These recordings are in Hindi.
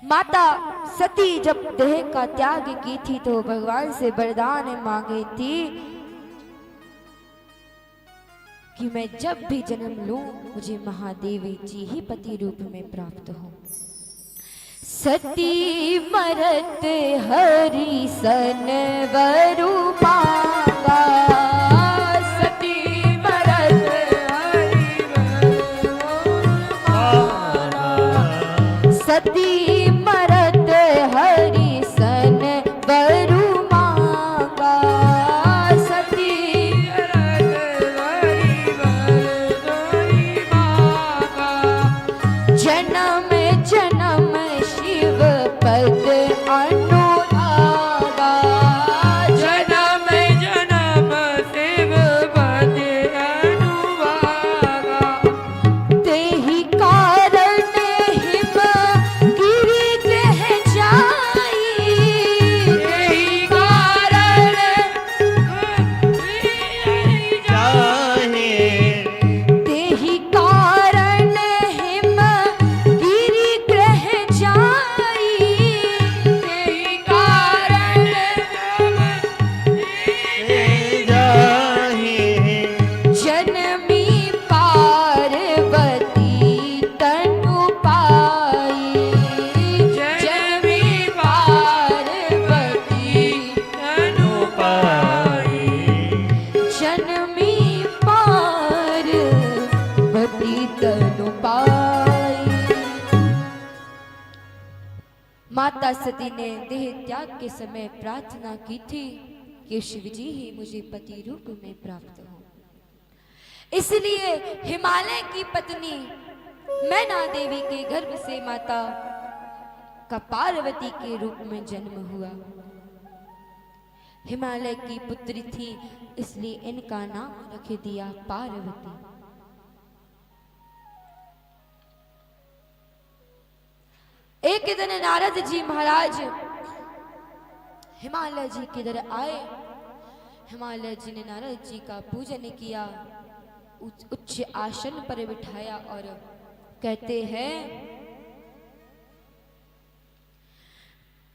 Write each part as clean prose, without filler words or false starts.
माता सती जब देह का त्याग की थी तो भगवान से वरदान मांगी थी कि मैं जब भी जन्म लूं मुझे महादेवी जी ही पति रूप में प्राप्त हो। सती मरत हरि सन वरु मांगा, सती मरत हरि वरु मांगा, सती मरत हरि सन वरु मांगा, सती मरत हरि वरु मांगा, जन्म जन्म शिव पद अनुरागा, जन्म जन्म शिव पद अनुरागा, तेहि कारण हिम गिरि ग्रह जाई, तेहि कारण तेहि कारण हिम गिरि ग्रह जाई, तेहि कारण जनमी पार्वती तनु पाई, जनमी पार्वती तनु पाई, जनमी पार्वती तनु पाई। माता सती ने देह त्याग के समय प्रार्थना की थी कि शिव जी ही मुझे पति रूप में प्राप्त हो। इसलिए हिमालय की पत्नी मैना देवी के गर्भ से माता का पार्वती के रूप में जन्म हुआ। हिमालय की पुत्री थी इसलिए इनका नाम रख दिया पार्वती। एक दिन नारद जी महाराज हिमालय जी की तरह आए। हिमालय जी ने नारद जी का पूजन किया, उच्च आसन पर बिठाया और कहते हैं,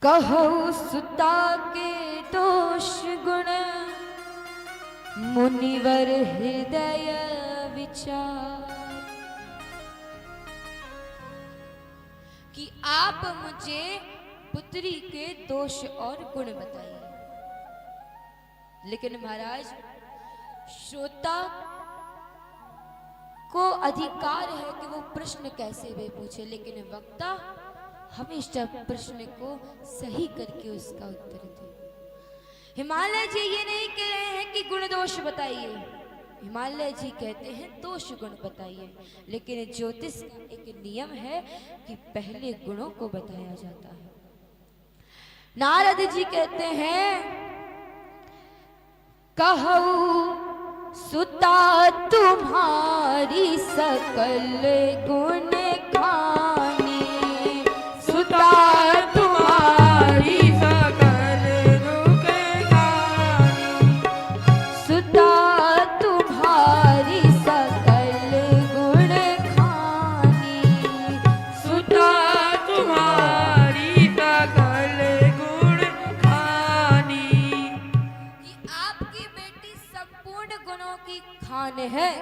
कहु सुता के दोष गुण मुनिवर हृदय विचार, कि आप मुझे पुत्री के दोष और गुण बताइए। लेकिन महाराज श्रोता को अधिकार है कि वो प्रश्न कैसे भी पूछे, लेकिन वक्ता हमेशा प्रश्न को सही करके उसका उत्तर दे। हिमालय जी ये नहीं कह रहे हैं कि गुण दोष बताइए, हिमालय जी कहते हैं दोष गुण बताइए। लेकिन ज्योतिष का एक नियम है कि पहले गुणों को बताया जाता है। नारद जी कहते हैं, कहु सुता तुम्हारी सकल गुण खानी, सुता तुम्हारी सकल गुण खानी, सुता तुम्हारी सकल गुण खानी, सुता तुम्हारी सकल गुण खानी, कि आपकी बेटी संपूर्ण गुणों की खान है।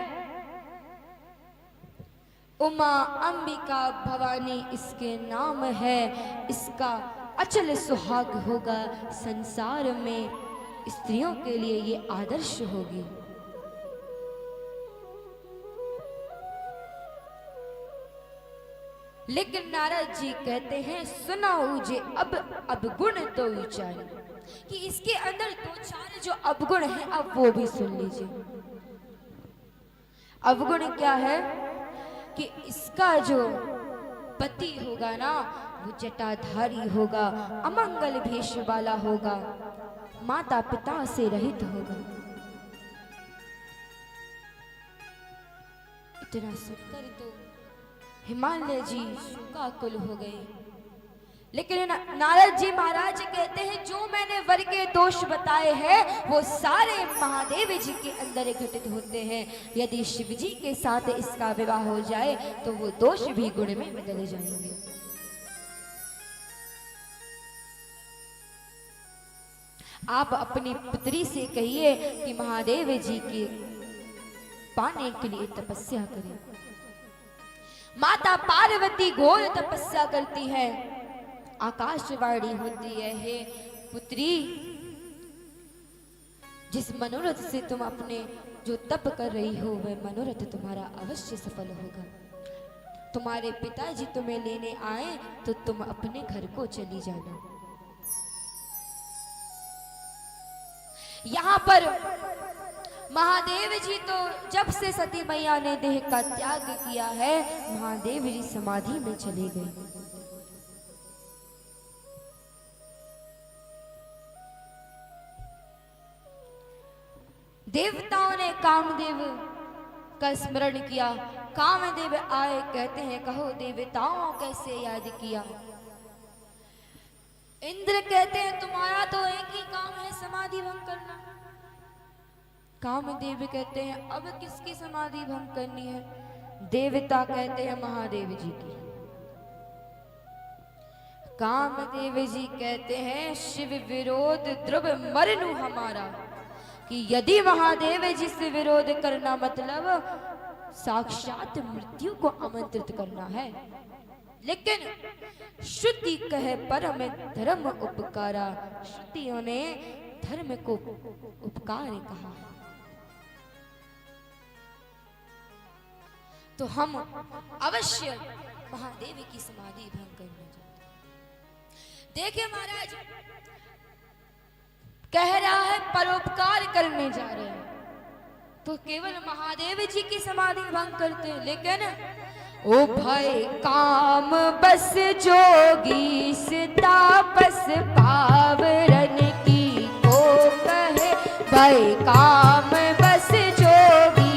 उमा अंबिका भवानी इसके नाम है, इसका अचल सुहाग होगा संसार में, स्त्रियों के लिए ये आदर्श होगी। लेकिन नारद जी कहते हैं, सुनाओ जे अब गुण तो विचार, कि इसके अंदर दो चार जो अवगुण है अब वो भी सुन लीजिए। अवगुण क्या है कि इसका जो पति होगा ना वो जटाधारी होगा, अमंगल भेष वाला होगा, माता पिता से रहित होगा। इतना सुनकर तो हिमालय जी शोकाकुल हो गए। लेकिन नारद जी महाराज कहते हैं, जो मैंने वर के दोष बताए हैं वो सारे महादेव जी के अंदर घटित होते हैं। यदि शिव जी के साथ इसका विवाह हो जाए तो वो दोष भी गुण में बदल जाएंगे। आप अपनी पुत्री से कहिए कि महादेव जी के पाने के लिए तपस्या करें। माता पार्वती घोर तपस्या करती है। आकाशवाणी होती है, हे पुत्री, जिस मनोरथ से तुम अपने जो तप कर रही हो वह मनोरथ तुम्हारा अवश्य सफल होगा। तुम्हारे पिताजी तुम्हें लेने आए तो तुम अपने घर को चली जाना। यहाँ पर महादेव जी तो जब से सती मैया ने देह का त्याग किया है, महादेव जी समाधि में चले गए। देवताओं ने कामदेव का स्मरण किया। कामदेव आए, कहते हैं कहो देवताओं कैसे याद किया। इंद्र कहते हैं तुम्हारा तो एक ही काम है, समाधि भंग करना। कामदेव कहते हैं अब किसकी समाधि भंग करनी है। देवता कहते हैं महादेव जी की। कामदेव जी कहते हैं शिव विरोध द्रव मरनु हमारा, कि यदि महादेव जी से विरोध करना मतलब साक्षात मृत्यु को आमंत्रित करना है। लेकिन श्रुति कहे परम धर्म उपकारा, श्रुतियों ने धर्म को उपकार कहा। तो हम अवश्य महादेव की समाधि भंग करना चाहते हैं। देखिए महाराज कह रहा है परोपकार करने जा रहे हैं, तो केवल महादेव जी की समाधि भंग करते हैं। लेकिन ओ भाई काम बस जोगी तापस पावरन की को कहे, भाई काम बस जोगी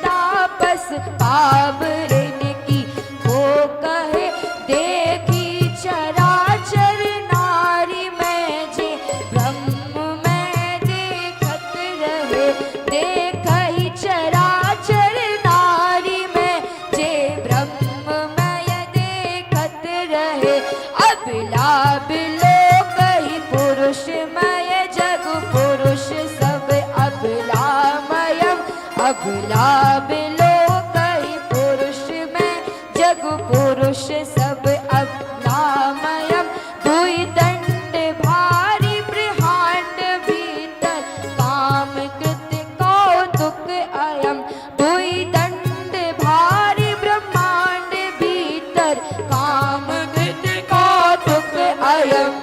तापस पावरन की को कहे। देखी चराचर नारी में जे ब्रह्म में देखत रहे, देखी चराचर नारी में जे ब्रह्म में देखत रहे। अबला बिलो कही पुरुष मय जग पुरुष सब अबलामयम, अबला बिलो कही पुरुष में जग पुरुष सब अबलामयम। दुई दंड भारी ब्रह्मांड भीतर काम कृत कौतुक अयम, दुई दंड भारी ब्रह्मांड भीतर काम कृत कौतुक अयम।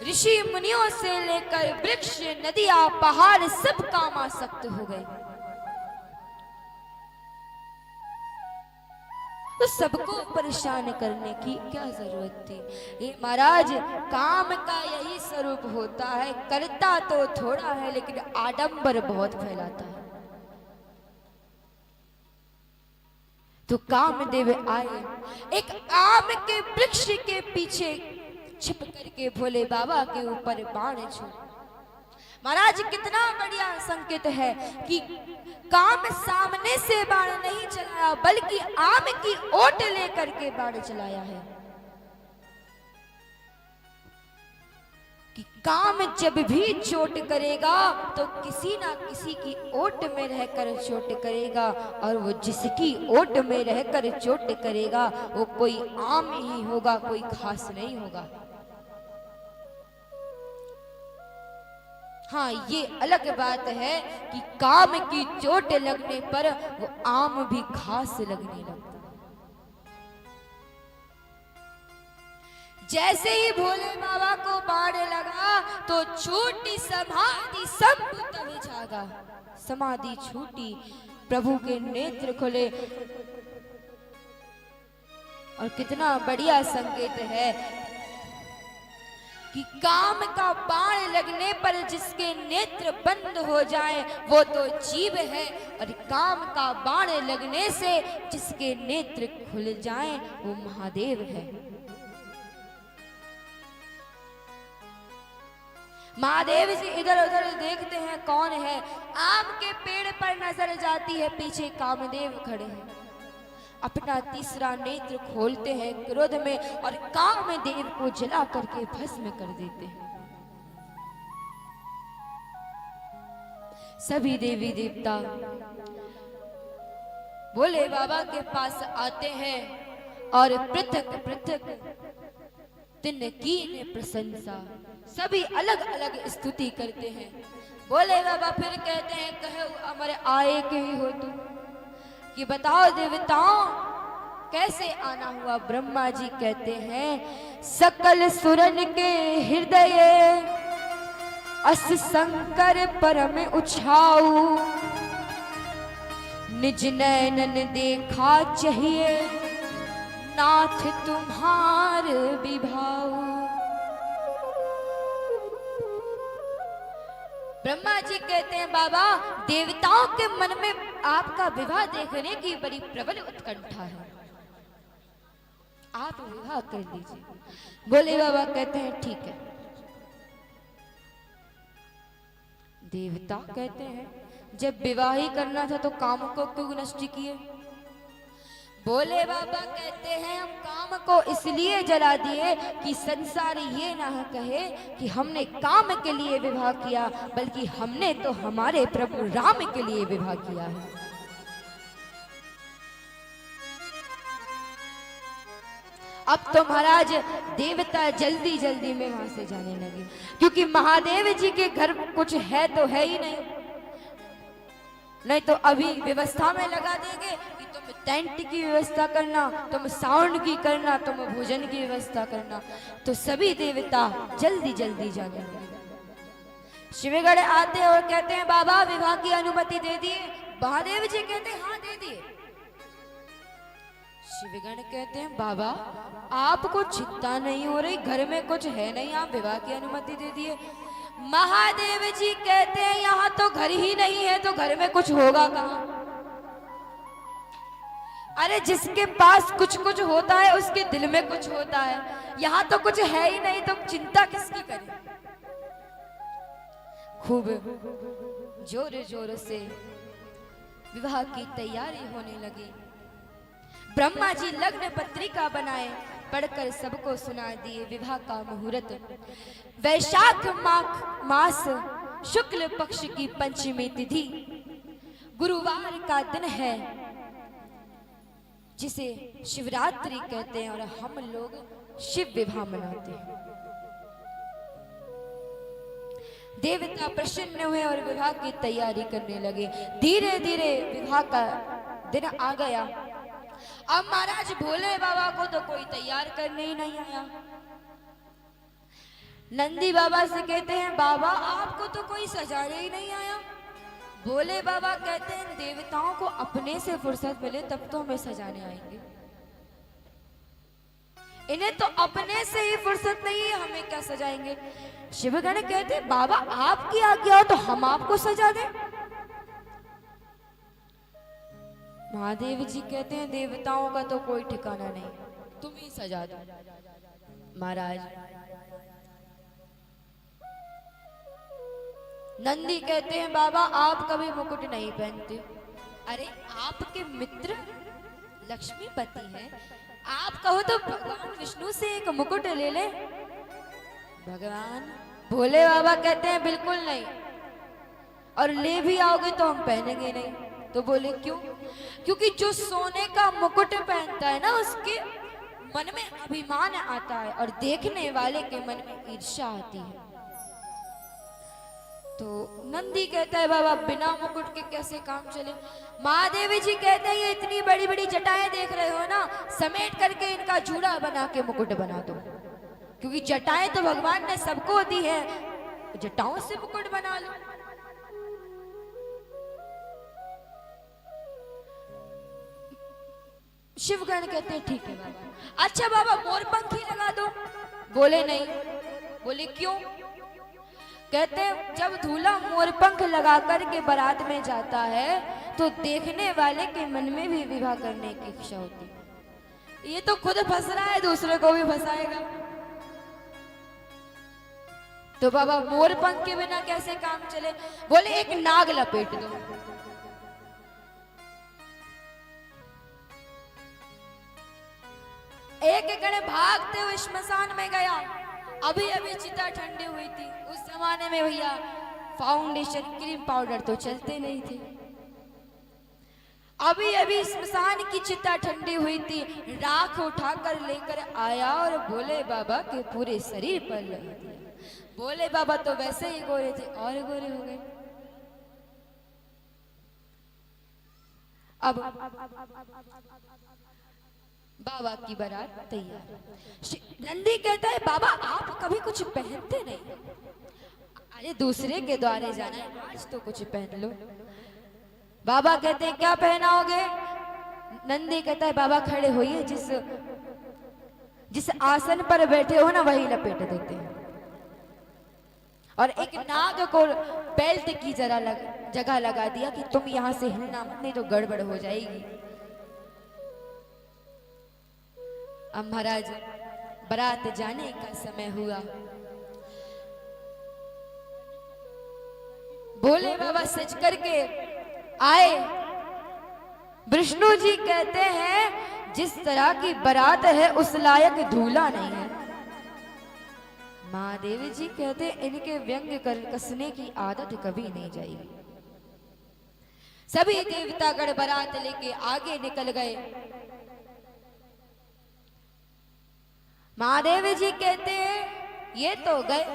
ऋषि मुनियों से लेकर वृक्ष नदियां पहाड़ सब कामासक्त हो गए। तो सबको परेशान करने की क्या जरूरत थी। ये महाराज काम का यही स्वरूप होता है, करता तो थोड़ा है लेकिन आडंबर बहुत फैलाता है। तो कामदेव आए, एक आम के वृक्ष के पीछे छिप करके भोले बाबा के ऊपर बाण छोड़ा। महाराज कितना बढ़िया संकेत है कि काम सामने से बाण नहीं चलाया बल्कि आम की ओट लेकर के बाण चलाया है। कि काम जब भी चोट करेगा तो किसी ना किसी की ओट में रहकर चोट करेगा, और वो जिसकी ओट में रहकर चोट करेगा वो कोई आम ही होगा, कोई खास नहीं होगा। हाँ, ये अलग बात है कि काम की चोट लगने पर वो आम भी घास लगने लगता है। जैसे ही भोले बाबा को बाण लगा तो छूटी समाधि, सब तब जागा। समाधि छूटी, प्रभु के नेत्र खुले। और कितना बढ़िया संकेत है कि काम का बाण लगने पर जिसके नेत्र बंद हो जाएं वो तो जीव है, और काम का बाण लगने से जिसके नेत्र खुल जाएं वो महादेव है। महादेव जी इधर उधर देखते हैं कौन है। आम के पेड़ पर नजर जाती है, पीछे कामदेव खड़े हैं। अपना तीसरा नेत्र खोलते हैं क्रोध में और कामदेव को जला करके भस्म कर देते हैं। सभी देवी देवता भोले बाबा के पास आते हैं और पृथक पृथक तिनकी ने प्रशंसा, सभी अलग अलग स्तुति करते हैं। भोले बाबा फिर कहते हैं, कहो अमर आए के ही हो तुम, कि बताओ देवताओं कैसे आना हुआ। ब्रह्मा जी कहते हैं, सकल सुरन के हृदय अस शंकर परम उछाऊ, निज नैनन देखा चाहिए नाथ तुम्हार विभाऊ। ब्रह्मा जी कहते हैं, बाबा देवताओं के मन में आपका विवाह देखने की बड़ी प्रबल उत्कंठा है, आप विवाह कर लीजिए। भोले बाबा कहते हैं ठीक है। देवता कहते हैं, जब विवाह ही करना था तो काम को क्यों नष्ट किए। भोले बाबा कहते हैं, हम काम को इसलिए जला दिए कि संसार ये ना कहे कि हमने काम के लिए विवाह किया, बल्कि हमने तो हमारे प्रभु राम के लिए विवाह किया है। अब तो महाराज देवता जल्दी जल्दी में वहां से जाने लगे, क्योंकि महादेव जी के घर कुछ है तो है ही नहीं तो अभी व्यवस्था में लगा देंगे कि तुम टेंट की व्यवस्था करना, तुम साउंड की करना, तुम भोजन की व्यवस्था करना। तो सभी देवता जल्दी जल्दी जाने लगे। शिवगढ़ आते और कहते हैं, बाबा विवाह की अनुमति दे दिए। महादेव जी कहते हैं, हाँ दे दिए। शिवगण कहते हैं, बाबा आपको चिंता नहीं हो रही, घर में कुछ है नहीं, आप विवाह की अनुमति दे दिए। महादेव जी कहते हैं, यहाँ तो घर ही नहीं है तो घर में कुछ होगा कहाँ। अरे जिसके पास कुछ कुछ होता है उसके दिल में कुछ होता है, यहाँ तो कुछ है ही नहीं तो चिंता किसकी करें। खूब जोर जोर से विवाह की तैयारी होने लगी। ब्रह्मा जी लग्न पत्रिका बनाए, पढ़कर सबको सुना दिए। विवाह का मुहूर्त वैशाख मास शुक्ल पक्ष की पंचमी तिथि गुरुवार का दिन है, जिसे शिवरात्रि कहते हैं और हम लोग शिव विवाह मनाते हैं। देवता प्रसन्न हुए और विवाह की तैयारी करने लगे। धीरे धीरे विवाह का दिन आ गया। अब महाराज भोले बाबा को तो कोई तैयार करने ही नहीं आया। नंदी बाबा से कहते हैं, बाबा आपको तो कोई सजाने ही नहीं आया। भोले बाबा कहते हैं, देवताओं को अपने से फुर्सत मिले तब तो हमें सजाने आएंगे, इन्हें तो अपने से ही फुर्सत नहीं है, हमें क्या सजाएंगे। शिवगण कहते हैं, बाबा आपकी आज्ञा हो तो हम आपको सजा दें। महादेव जी कहते हैं, देवताओं का तो कोई ठिकाना नहीं, तुम ही सजा दो। महाराज नंदी कहते हैं, बाबा आप कभी मुकुट नहीं पहनते। अरे आपके मित्र लक्ष्मीपति हैं, आप कहो तो भगवान विष्णु से एक मुकुट ले ले। भगवान भोले बाबा कहते हैं, बिल्कुल नहीं, और ले भी आओगे तो हम पहनेंगे नहीं। तो बोले क्यों? क्योंकि जो सोने का मुकुट पहनता है ना, उसके मन में अभिमान आता है और देखने वाले के मन में ईर्ष्या आती है। तो नंदी कहता है, बाबा बिना मुकुट के कैसे काम चले। महादेवी जी कहते हैं, ये इतनी बड़ी बड़ी जटाएं देख रहे हो ना, समेट करके इनका जूड़ा बना के मुकुट बना दो, क्योंकि जटाएं तो भगवान ने सबको दी है, जटाओं से मुकुट बना लो। शिवगण कहते हैं, ठीक है बाबा। अच्छा बाबा मोर पंखी लगा दो। बोले नहीं। बोले क्यों? कहते हैं, जब दूल्हा मोर पंख लगा करके बारात में जाता है तो देखने वाले के मन में भी विवाह करने की इच्छा होती है। ये तो खुद फंस रहा है, दूसरे को भी फंसाएगा। तो बाबा मोर पंख के बिना कैसे काम चले? बोले एक नाग लपेट दो। एक गण भागते हुए श्मशान में गया। अभी अभी चिता ठंडी हुई थी। उस जमाने में भैया फाउंडेशन क्रीम पाउडर तो चलते नहीं थे। अभी अभी स्मशान की चिता ठंडी हुई थी, राख उठाकर लेकर आया और भोले बाबा के पूरे शरीर पर लगा दिया। भोले बाबा तो वैसे ही गोरे थे और गोरे हो गए। अब बाबा की बारात तैयार। नंदी कहता है बाबा आप कभी कुछ पहनते नहीं। अरे दूसरे के द्वारे जाना है, आज तो कुछ पहन लो। बाबा कहते हैं क्या पहनाओगे? नंदी कहता है बाबा खड़े होइए, जिस आसन पर बैठे हो ना वही लपेट देते हैं। और एक नाग को बेल्ट की जगह लगा दिया कि तुम यहां से हिलना मत, नहीं तो गड़बड़ हो जाएगी। अब महाराज बारात जाने का समय हुआ। भोले बाबा सज करके आए। विष्णु जी कहते हैं जिस तरह की बारात है उस लायक दूल्हा नहीं है। महादेव जी कहते हैं इनके व्यंग कर कसने की आदत कभी नहीं जाएगी। सभी देवतागण बारात लेके आगे निकल गए। महादेव जी कहते हैं ये तो गए।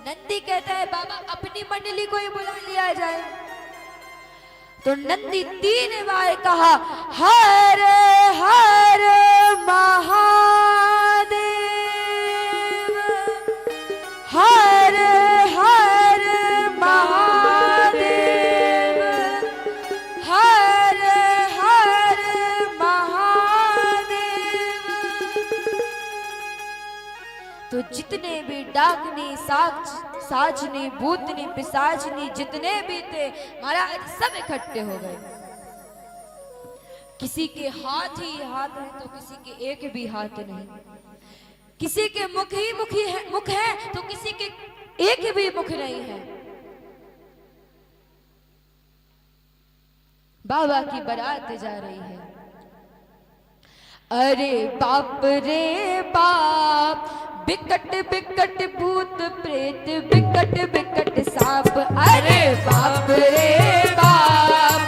नंदी कहता है बाबा अपनी मंडली को ही बुला लिया जाए। तो नंदी 3 बार कहा हर हर महादेव, हर हर महादेव, हर हर महादेव। तो जितने भी डाकनी साजनी भूतनी पिशाचनी जितने भी थे महाराज सब इकट्ठे हो गए। किसी के हाथ ही हाथ है तो किसी के एक भी हाथ नहीं, किसी के मुख है तो किसी के एक भी मुख नहीं है। बाबा की बारात जा रही है। अरे बाप रे बाप, बिकट बिकट भूत प्रेत, बिकट बिकट सांप। अरे बाप रे बाप,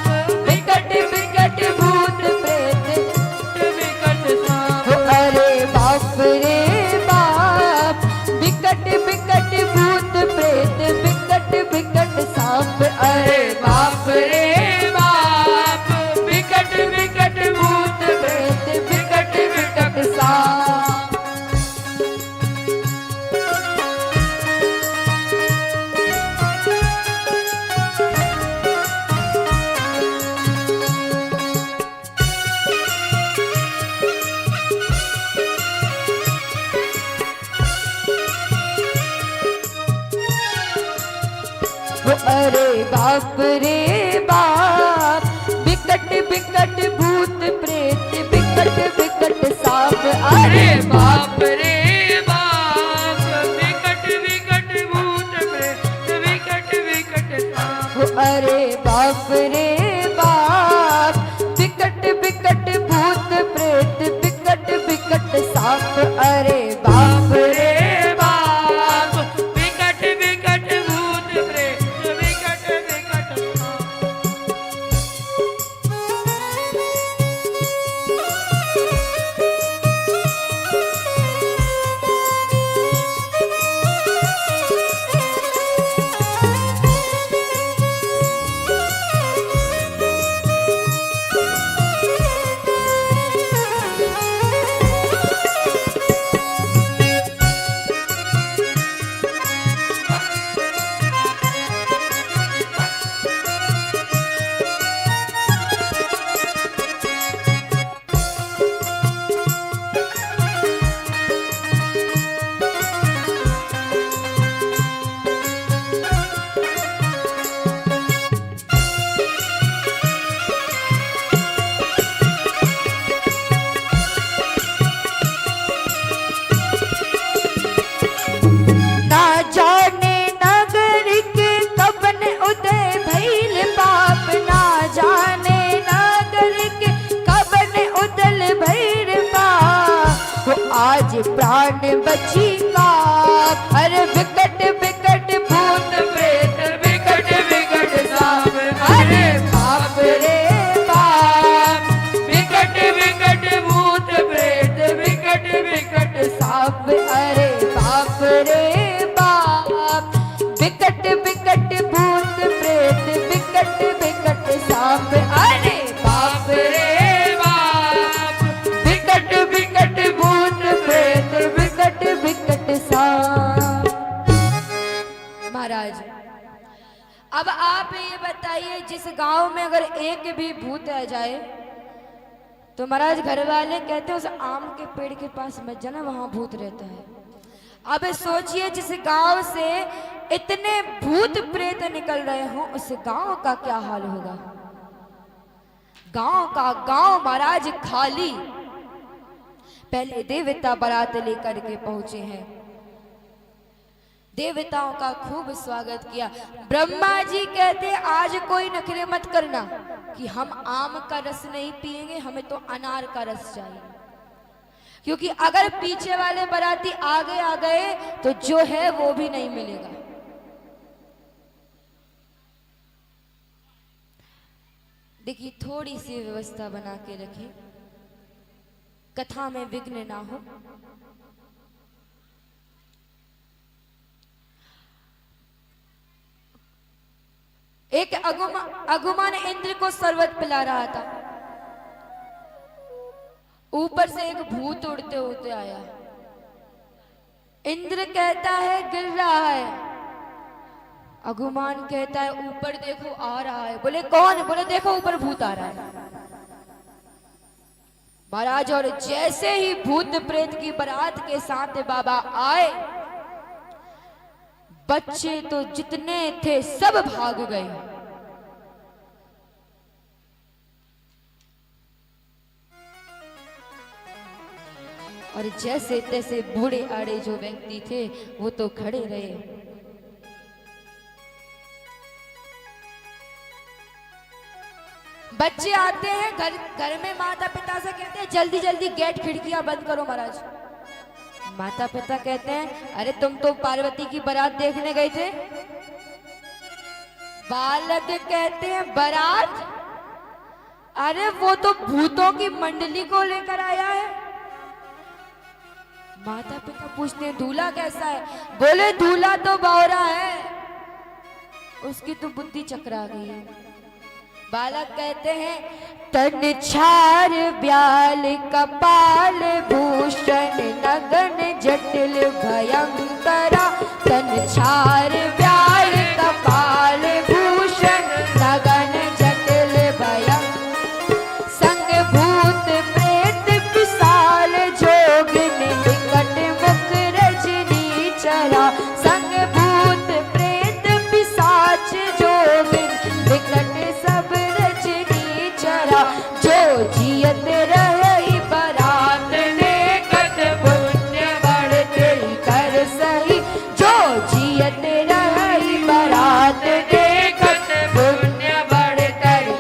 बिकट बिकट भूत प्रेत, बिकट सांप। अरे बाप रे बाप, बिकट बिकट भूत प्रेत, बिकट बिकट सांप। अरे बाप रे बाप, बिकट बिकट भूत प्रेत, बिकट बिकट सांप। अरे बाप रे बाप, बिकट बिकट भूत प्रेत, बिकट बिकट सांप। अरे बाप रे बाप, बिकट बिकट भूत प्रेत, बिकट बिकट सांप। अरे बाप रे बाप, बिकट बिकट भूत प्रेत, बिकट बिकट सांप। अरे बाप रे बाप, बिकट बिकट भूत प्रेत, बिकट बिकट सांप। आज प्राण बची का। अरे विकट विकट भूत प्रेत अब आप ये बताइए, जिस गांव में अगर एक भी भूत आ जाए तो महाराज घर वाले कहते हैं उस आम के पेड़ के पास मत जाना, वहां भूत रहता है। अब सोचिए, जिस गांव से इतने भूत प्रेत निकल रहे हो उस गांव का क्या हाल होगा। गांव का गांव महाराज खाली। पहले देवता बारात लेकर के पहुंचे हैं, देवताओं का खूब स्वागत किया। ब्रह्मा जी कहते आज कोई नखरे मत करना कि हम आम का रस नहीं पिएंगे, हमें तो अनार का रस चाहिए, क्योंकि अगर पीछे वाले बाराती आगे आ गए तो जो है वो भी नहीं मिलेगा। देखिए, थोड़ी सी व्यवस्था बना के रखें, कथा में विघ्न ना हो। एक अगुमान इंद्र को शरबत पिला रहा था, ऊपर से एक भूत उड़ते उड़ते आया। इंद्र कहता है गिर रहा है, अगुमान कहता है ऊपर देखो आ रहा है। बोले कौन? बोले देखो ऊपर भूत आ रहा है महाराज। और जैसे ही भूत प्रेत की बारात के साथ बाबा आए, बच्चे तो जितने थे सब भाग गए। और जैसे तैसे बूढ़े आड़े जो व्यक्ति थे वो तो खड़े रहे। बच्चे आते हैं घर में, माता पिता से कहते हैं जल्दी जल्दी गेट खिड़कियां बंद करो महाराज। माता पिता कहते हैं अरे तुम तो पार्वती की बारात देखने गए थे। बालक कहते हैं बारात? अरे वो तो भूतों की मंडली को लेकर आया है। माता पिता पूछते हैं दूल्हा कैसा है? बोले दूल्हा तो बौरा है, उसकी तो बुद्धि चकरा गई है। बालक कहते हैं तन छार ब्याल कपाल भूषण नगन जटिल भयंकरा। तन छार ब्याल कपाल भूषण नगन जटिल भयंकर। संग भूत प्रेत विशाल जोगिन निकट मुख रजनी चरा। संग भूत प्रेत पिशाच जोगिन निकट सब रजनी चरा। जो जियत रही बारात देखत पुण्य बढ़ते कर सही। जो जियत रही बारात देखत पुण्य बढ़कर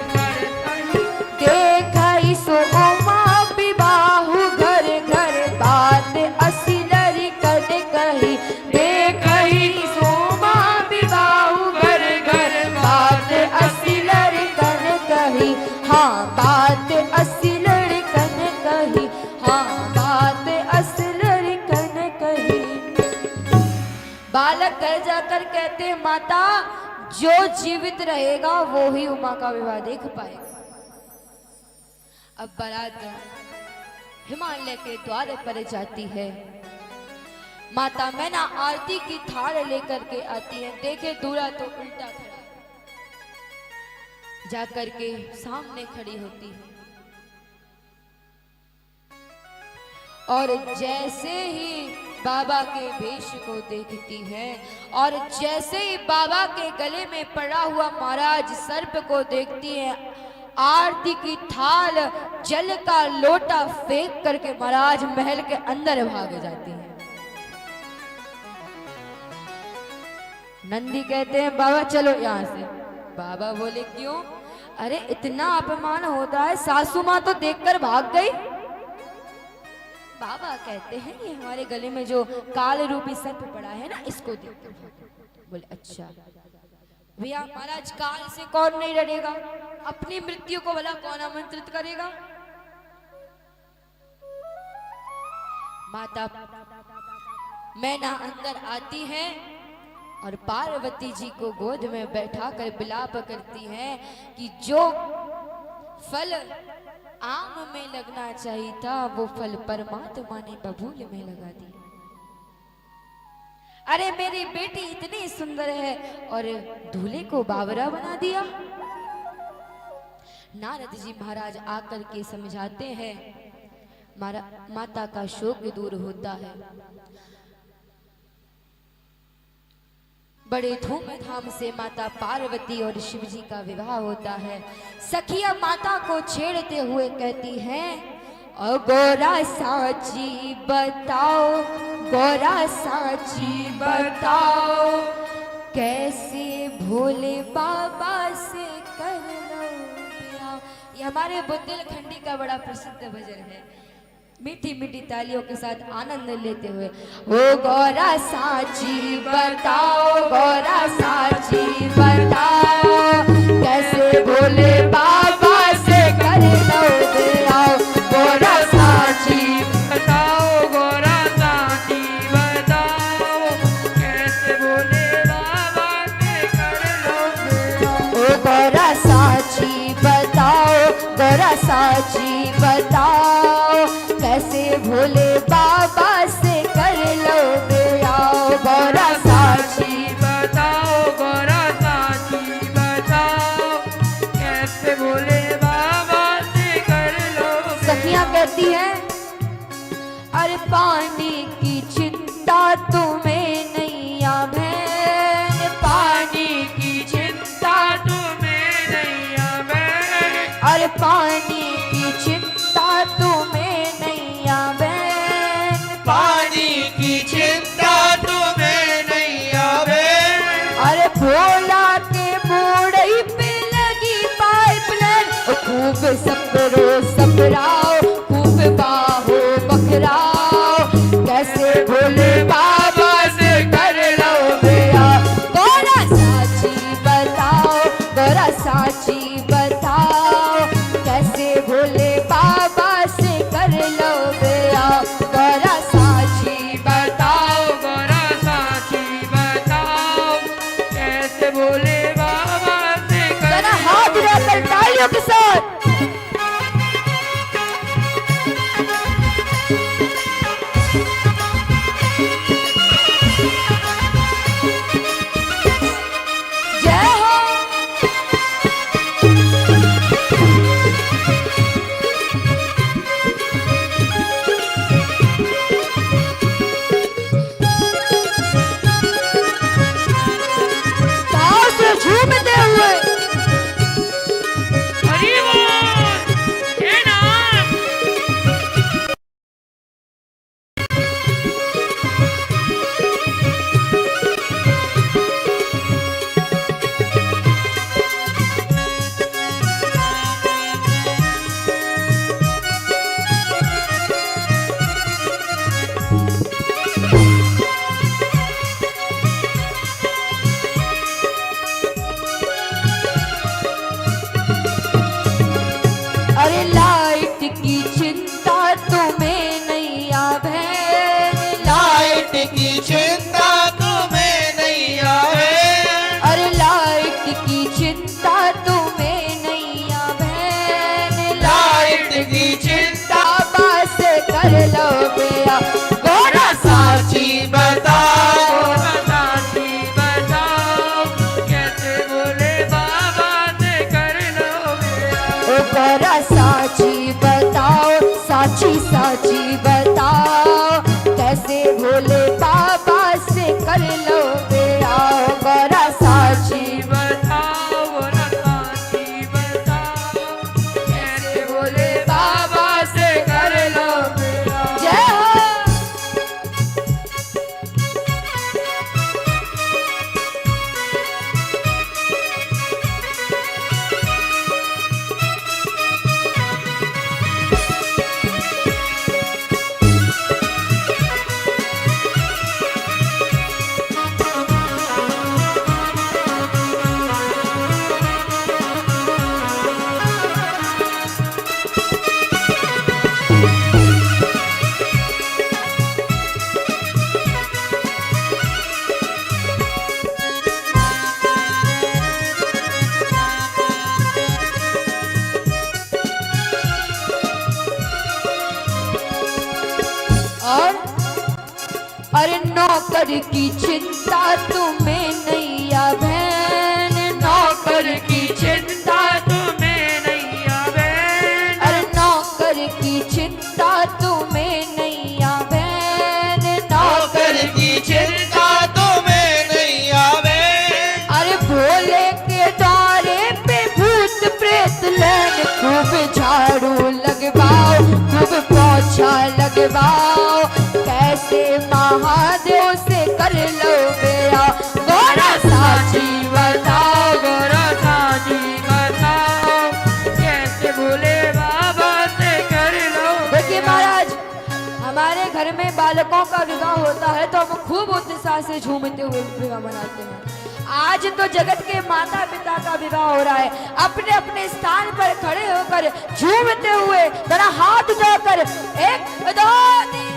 देखई। सो उमा विबाहु घर घर बात असिलर कद कही। देखई सोमा विबाहु घर घर बात असिलर कद कही। हाँ बात असिलर कन कही। हाँ बात असिलर कन कही। बालक घर जाकर कहते हैं माता जो जीवित रहेगा वो ही उमा का विवाह देख पाएगा। अब बारात हिमालय के द्वार पर जाती है। माता मैना आरती की थाल लेकर के आती है। देखे दूल्हा तो उल्टा खड़ा, जाकर के सामने खड़ी होती है। और जैसे ही बाबा के वेश को देखती है और जैसे ही बाबा के गले में पड़ा हुआ महाराज सर्प को देखती है, आरती की थाल जल का लोटा फेंक करके महाराज महल के अंदर भाग जाती है। नंदी कहते हैं बाबा चलो यहां से। बाबा बोले क्यों? अरे इतना अपमान होता है, सासू मां तो देखकर भाग गई। बाबा कहते हैं ये हमारे गले में जो काल रूपी सर्प पड़ा है ना, इसको देखकर। बोले अच्छा भैया महाराज, काल से कौन नहीं डरेगा? अपनी मृत्यु को भला कौन आमंत्रित करेगा? माता मैना अंदर आती है और पार्वती जी को गोद में बैठाकर विलाप करती है कि जो फल आम में लगना चाहिए था वो फल परमात्मा ने बबूल में लगा दिया। अरे मेरी बेटी इतनी सुंदर है और दूल्हे को बावरा बना दिया। नारद जी महाराज आकर के समझाते हैं, माता का शोक दूर होता है। बड़े धूमधाम से माता पार्वती और शिव जी का विवाह होता है। सखिया माता को छेड़ते हुए कहती हैं, ओ गोरा साची बताओ, गोरा साची बताओ, कैसे भोले बाबा से कर लो ब्याह। ये हमारे बुंदेलखंडी का बड़ा प्रसिद्ध भजन है। मीठी मीठी तालियों के साथ आनंद लेते हुए, ओ गोरा साची बताओ, गोरा साची बताओ, कैसे भोले बाबा से कर लो ब्याह। गोरा साची बताओ, गोरा साची बताओ, कैसे भोले बाबा से कर लो ब्याह। ओ गोरा साची बताओ, गोरा साची बताओ, कैसे भोले बाबा से कर लो ब्याह। गोरा साची बताओ, गोरा साची बताओ, कैसे भोले बाबा से कर लो ब्याह। सखियां कहती हैं, अरे पानी की चिंता तुम्हें नैया बहन, पानी की चिंता तुम्हें नैया बहन, अरे पानी की चिंता तुम्हें नैया बहन, पानी की चिंता तुम्हें नैया बहन। अरे भोला के मोड़ई पे लगी पाइपलाइन, खूब सपरो सपराओ, खूब बाहो बखराओ, कैसे भोले बाबा से कर लो ब्याह। गोरा साची बताओ, गोरा साची बताओ, कैसे भोले बाबा से कर लो ब्याह। गोरा साची बताओ, गोरा साची बताओ, कैसे भोले बाबा से कर जरा लो हाथ उठाकर तालियों के साथ। जय हो। ताव से झूमते हुए हरि बोल, हे नाम। अरे लाइट की चिंता तुम्हें नैया बहन, लाइट की चिंता तुम्हें नैया बहन, अरे लाइट की चिंता तुम्हें नैया बहन, लाइट की चिंता बाबा से कर लो ब्याह। गोरा साची बताओ, गोरा साची बताओ, कैसे भोले बाबा से कर लो ब्याह। ओ गोरा साची बताओ, साची साची बताओ, कैसे भोले बाबा से कर लो ब्याह। गोरा साची बताओ, गोरा साची बताओ, कैसे भोले बाबा से कर लो ब्याह। जय हो। अरे नौकर की चिंता तुम्हें नैया बहन, नौकर की चिंता तुम्हें नैया बहन, अरे नौकर की चिंता तुम्हें नैया बहन, नौकर की चिंता तुम्हें नैया बहन। अरे भोले के द्वारे पे भूत प्रेत लैन, खूब झाड़ू लगवाओ, खूब पोछा लगवाओ, कैसे महादेव से कर लो बेरा, गोरा साची बताओ, गोरा साची बताओ, कैसे भोले बाबा से कर लो। देखिए महाराज, हमारे घर में बालकों का विवाह होता है तो हम खूब उत्साह से झूमते हुए विवाह मनाते हैं। आज तो जगत के माता पिता का विवाह हो रहा है, अपने अपने स्थान पर खड़े होकर झूमते हुए जरा हाथ उठाकर 1 2 3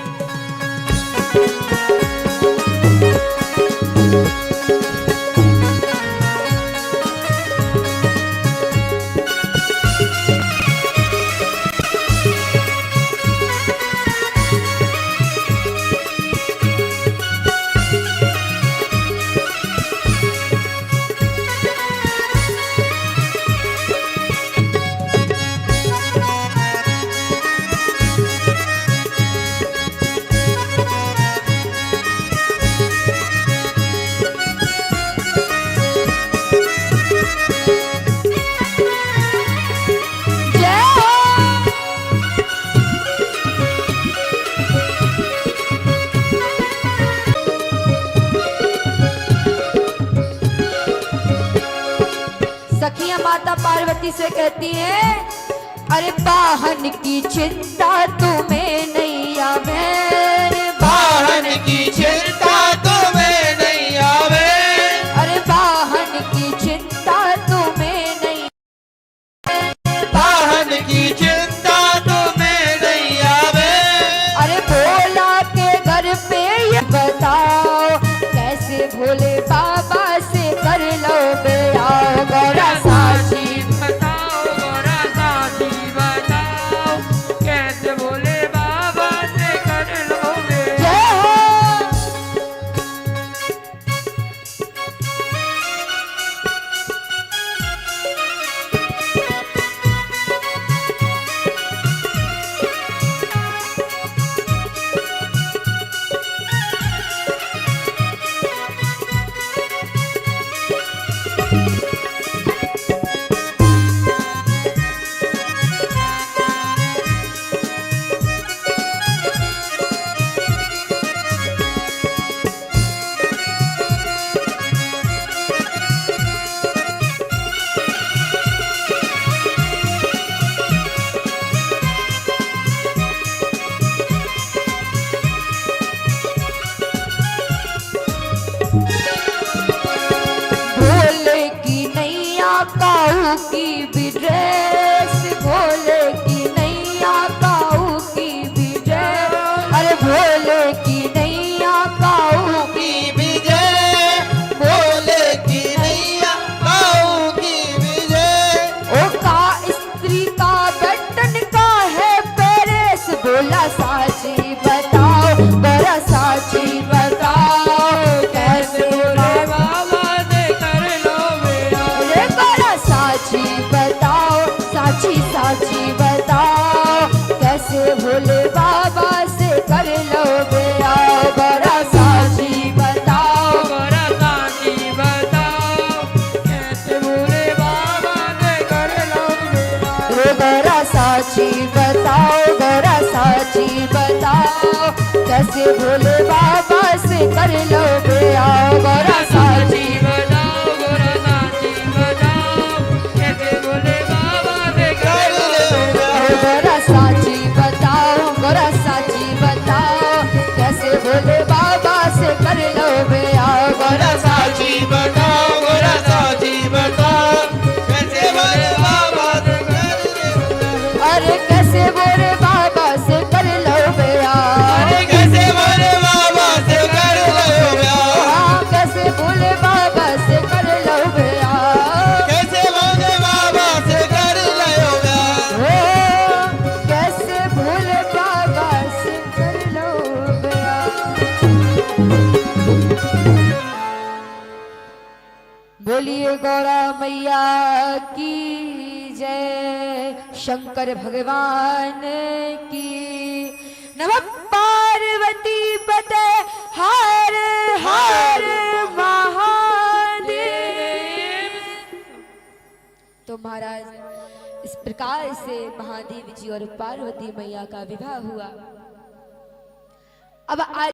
सखियां माता पार्वती से कहती है, अरे वाहन की चिंता तुम्हें नैया बहन, वाहन की चिंता तुम्हें नैया बहन, अरे वाहन की चिंता तुम्हें नहीं, वाहन की चिंता तुम्हें नैया बहन। अरे भोला के घर पे ये बताओ, कैसे भोले बाबा से कर लो बेरा, गोरा साची बताओ, गोरा साची बताओ, कैसे भोले बाबा से कर लोगे। जय हो। भोले की नैया काऊ की विदेश, भोले की नैया काऊ की विदेश, अरे भोले की नैया काऊ की विजय, भोले की नैया काऊ की विजय। ओ का स्त्री का बटन का है पेरेस, बोला साची बताओ, बड़ा साची बताओ, कैसे भोले बाबा से कर लोगे। अरे बड़ा साची बताओ, साची साची बताओ, कैसे भोले बाबा से कर लो बेरा, बड़ा साची बताओ, गोरा साची बताओ, कैसे भोले बाबा से कर लोगे। रे बड़ा साची बताओ, बड़ा साची बताओ, कैसे भोले बाबा से कर लो बेरा, बड़ा साची बताओ, गोरा साची बताओ, कैसे भोले बाबा से कर लोगे। रे बड़ा साची बताओ, बड़ा साची बताओ, कैसे भोले बाबा से कर लो बेरा, बड़ा साची बताओ, गोरा साची बताओ, कैसे भोले बाबा से कर लो। अरे कैसे भोले बाबा से कर लो बेरा, अरे कैसे भोले बाबा से कर लो। मैया की जय, शंकर भगवान की। नमः पार्वती पते हर हर महादेव। तो महाराज इस प्रकार से महादेव जी और पार्वती मैया का विवाह हुआ। अब आज